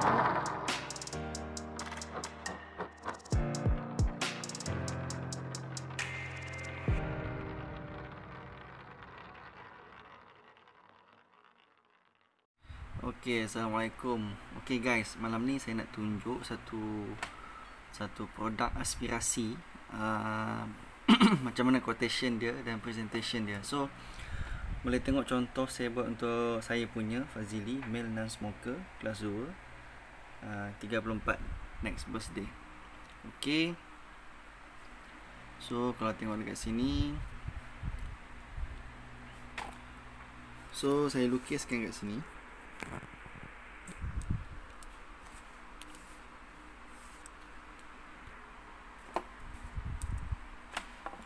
Okay, Assalamualaikum. Okay guys, malam ni saya nak tunjuk satu produk aspirasi, macam mana quotation dia dan presentation dia. So boleh tengok contoh saya buat untuk saya punya Fazili, male non-smoker, kelas 2, 34 next birthday. Okay, so kalau tengok dekat sini, so saya lukiskan kat sini.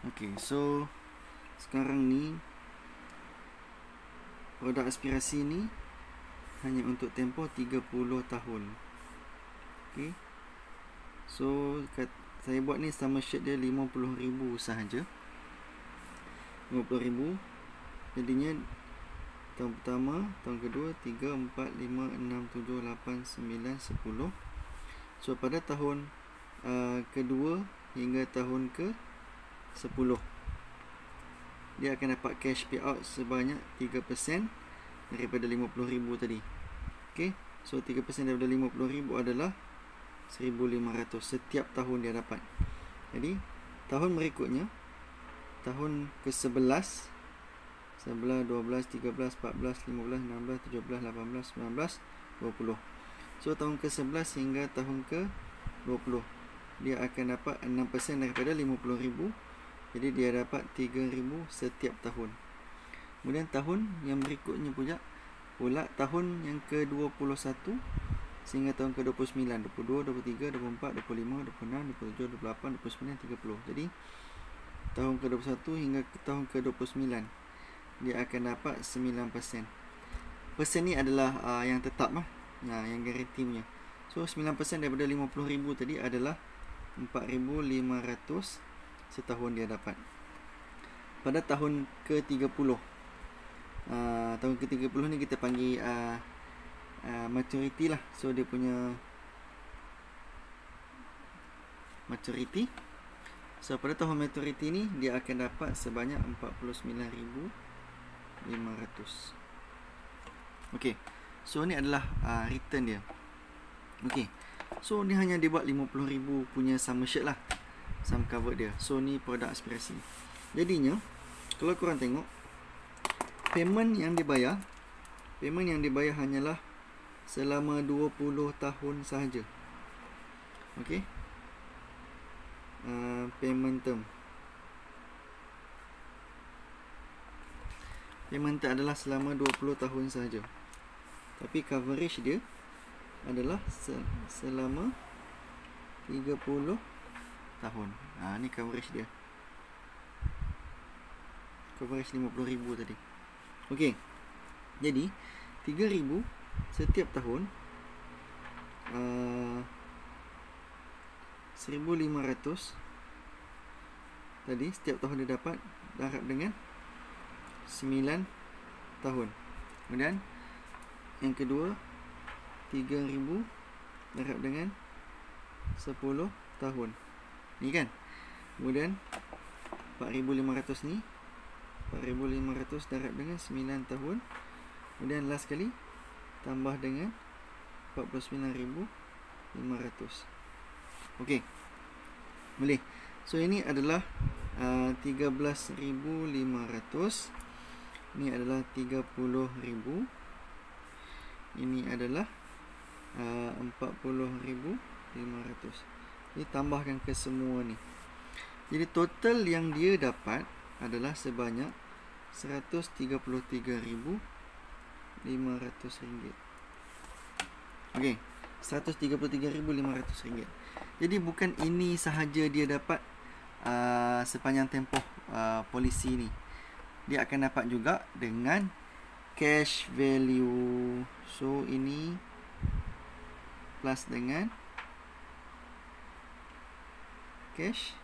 Okay, so sekarang ni produk aspirasi ni hanya untuk tempoh 30 tahun. Okay, so saya buat ni summer shirt dia 50,000 sahaja. 50,000. Jadinya tahun pertama, tahun kedua, 3, 4, 5, 6, 7, 8, 9, 10. So pada tahun kedua hingga tahun ke 10, dia akan dapat cash payout sebanyak 3% daripada 50,000 tadi. Okay, so 3% daripada 50,000 adalah 1,500 setiap tahun dia dapat. Jadi tahun berikutnya, tahun ke-11, 11, 12, 13, 14, 15, 16, 17, 18, 19, 20. So tahun ke-11 hingga tahun ke-20, dia akan dapat 6% daripada 50,000. Jadi dia dapat 3,000 setiap tahun. Kemudian tahun yang berikutnya pula tahun yang ke-21 sehingga tahun ke-29, 22, 23, 24, 25, 26, 27, 28, 29, 30. Jadi tahun ke-21 hingga tahun ke-29 dia akan dapat 9%. Persen ni adalah yang tetap yang garanti punya. So 9% daripada 50,000 tadi adalah 4,500 setahun dia dapat. Pada tahun ke-30, tahun ke-30 ni kita panggil maturity lah. So dia punya maturity. So pada tahun maturity ni dia akan dapat sebanyak 49,500. Okay, so ni adalah return dia. Okay, so ni hanya dia buat 50,000 punya summer shirt lah, sum cover dia. So ni produk aspirasi. Jadinya kalau korang tengok, payment yang dibayar hanyalah selama 20 tahun sahaja. Okay, payment term adalah selama 20 tahun sahaja. Tapi coverage dia adalah selama 30 tahun. Ni coverage dia. Coverage 50,000 tadi. Okey. Jadi 3,000 setiap tahun, 1,500 tadi setiap tahun dia dapat, darab dengan 9 tahun. Kemudian yang kedua 3,000 darab dengan 10 tahun. Ni kan. Kemudian 4,500 ni, 4,500 darab dengan 9 tahun. Kemudian last kali tambah dengan 49,500. Okey, boleh. So ini adalah 13,500. Ini adalah 30,000. Ini adalah 40,500. Jadi tambahkan ke semua ni. Jadi total yang dia dapat adalah sebanyak RM133,500. Okey, RM133,500. Jadi bukan ini sahaja dia dapat sepanjang tempoh polisi ni. Dia akan dapat juga dengan cash value. So ini plus dengan cash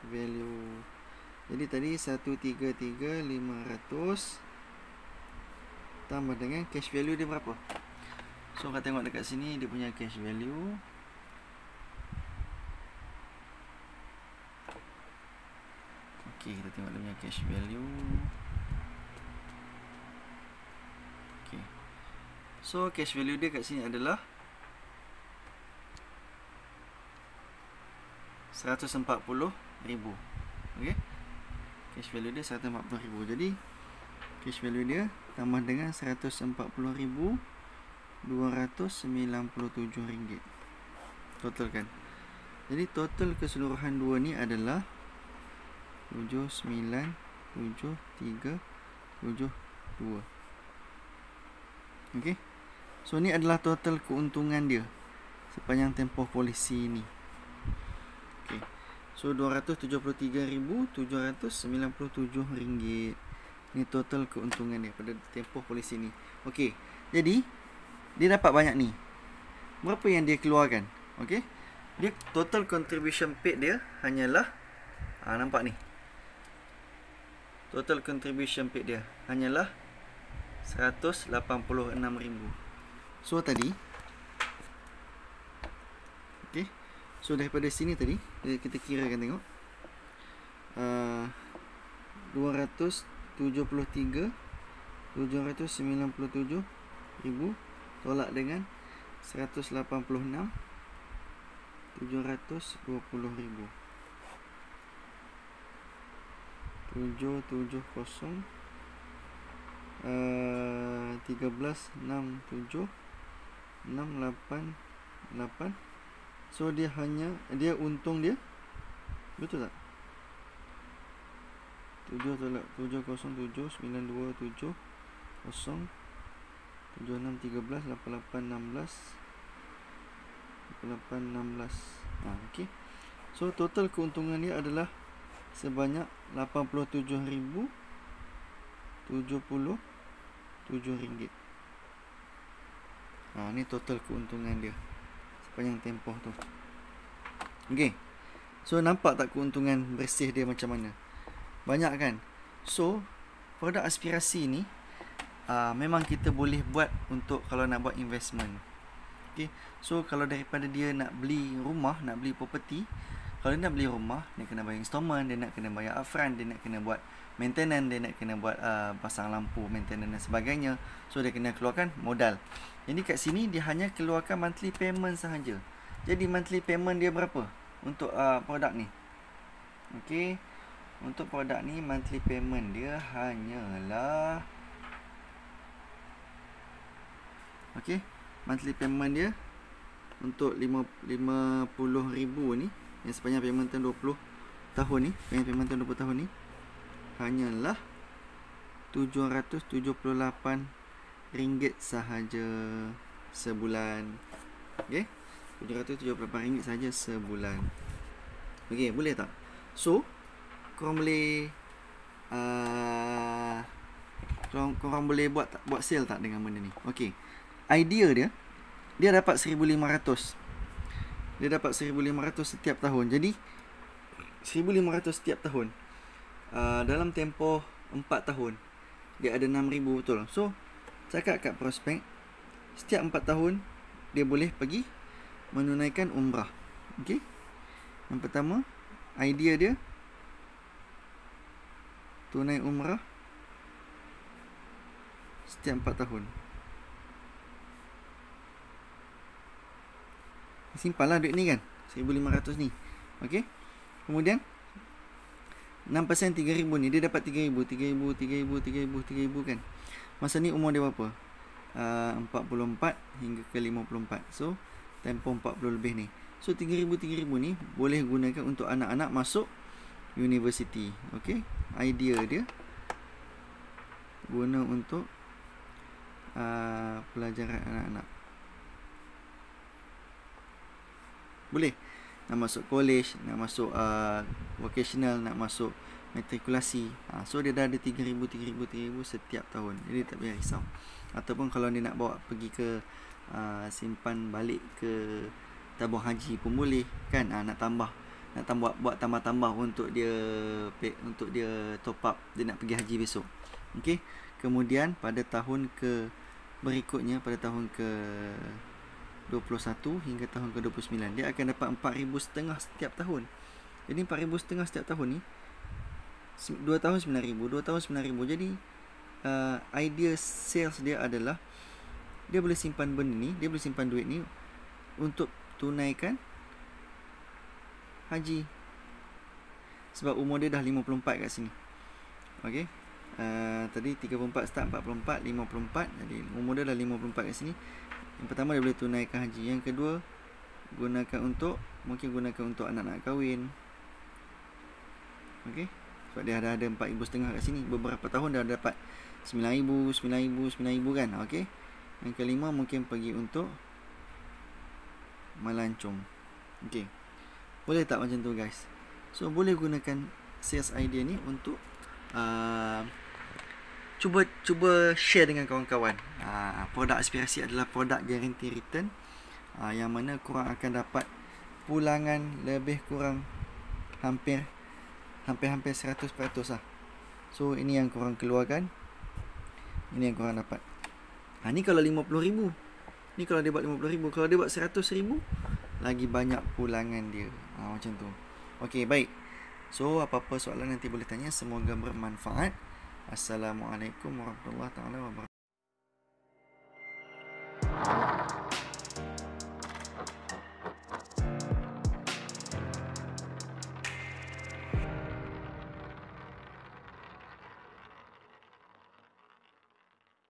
value. Jadi tadi 133,500 tambah dengan cash value dia berapa? So So kita tengok dekat sini dia punya cash value. Okey, kita tengok dia punya cash value. Okey. So cash value dia kat sini adalah 140,000. Okey. Cash value dia 140,000. Jadi cash value dia tambah dengan 140,297 ringgit. Total kan. Jadi total keseluruhan dua ni adalah 797372. Okey. So ni adalah total keuntungan dia sepanjang tempoh polisi ni. Okey. So 273,797 ringgit. Ni total keuntungan dia pada tempoh polisi ni. Okey. Jadi dia dapat banyak ni. Berapa yang dia keluarkan? Okey. Dia total contribution paid dia hanyalah nampak ni. Total contribution paid dia hanyalah 186,000. So tadi, okey. So daripada sini tadi kita kirakan tengok. 273,797,000 tolak dengan 186,720,000. 770 1367 688. So dia untung dia, betul tak? 7079270 7613 8816 okey. So total keuntungan dia adalah sebanyak 87,077 ringgit. Ni total keuntungan dia sepanjang tempoh tu. Okey. So nampak tak keuntungan bersih dia macam mana? Banyak kan? So produk aspirasi ni memang kita boleh buat untuk kalau nak buat investment. Okey. So kalau daripada dia nak beli rumah, nak beli property, kalau dia nak beli rumah, dia kena bayar installment, dia nak kena bayar upfront, dia nak kena buat maintenance, dia nak kena buat pasang lampu, maintenance dan sebagainya. So dia kena keluarkan modal. Jadi kat sini dia hanya keluarkan monthly payment sahaja. Jadi monthly payment dia berapa untuk produk ni? Okey. Untuk produk ni monthly payment dia hanyalah, okey, monthly payment dia untuk 50,000 ni, yang sepanjang payment term 20 tahun ni, payment term 20 tahun ni hanyalah RM778 sahaja sebulan. Okey, RM778 sahaja sebulan. Okey, boleh tak? So korang boleh korang boleh buat sale tak dengan benda ni? Okey. Idea dia dapat 1,500. Dia dapat 1,500 setiap tahun. Jadi 1,500 setiap tahun. Dalam tempoh 4 tahun dia ada 6,000, betul. So cakap kat prospek, setiap 4 tahun dia boleh pergi menunaikan umrah. Okey. Yang pertama, idea dia tunai umrah setiap 4 tahun. Simple lah duit ni kan, 1,500 ni. Okey. Kemudian 6% 3,000 ni, dia dapat 3,000 kan. Masa ni umur dia berapa? 44 hingga ke 54. So tempoh 40 lebih ni. So 3,000 ni boleh gunakan untuk anak-anak masuk universiti. Okey. Idea dia guna untuk pelajaran anak-anak. Boleh nak masuk college, nak masuk vocational, nak masuk matrikulasi. So dia dah ada 3,000 setiap tahun. Jadi tak payah risau. Ataupun kalau dia nak bawa pergi ke simpan balik ke tabung haji pun boleh kan. Nak buat tambah-tambah untuk dia top up dia nak pergi haji besok. Okey. Kemudian pada tahun ke berikutnya pada tahun ke 21 hingga tahun ke 29, dia akan dapat 4,500 setiap tahun. Jadi 4,500 setiap tahun ni 2 tahun 9,000, 2 tahun 9,000. Jadi idea sales dia adalah dia boleh simpan benda ni, dia boleh simpan duit ni untuk tunaikan haji. Sebab umur dia dah 54 kat sini. Okey. Tadi 34 start, 44, 54. Jadi umur dia dah 54 kat sini. Yang pertama dia boleh tunaikan haji. Yang kedua mungkin gunakan untuk anak-anak kahwin. Okey. Sebab dia dah ada 4,500 kat sini. Beberapa tahun dah dapat 9,000, 9,000, 9,000 kan. Okey. Yang kelima mungkin pergi untuk melancong. Okey. Boleh tak macam tu guys? So boleh gunakan sales idea ni untuk cuba share dengan kawan-kawan. Produk aspirasi adalah produk guarantee return, yang mana korang akan dapat pulangan lebih kurang hampir 100% lah. So ini yang korang keluarkan, ini yang korang dapat. Ni kalau 50,000, ni kalau dia buat 50,000. Kalau dia buat 100,000, lagi banyak pulangan dia. Macam tu. Okey, baik. So apa-apa soalan nanti boleh tanya. Semoga bermanfaat. Assalamualaikum warahmatullahi wabarakatuh.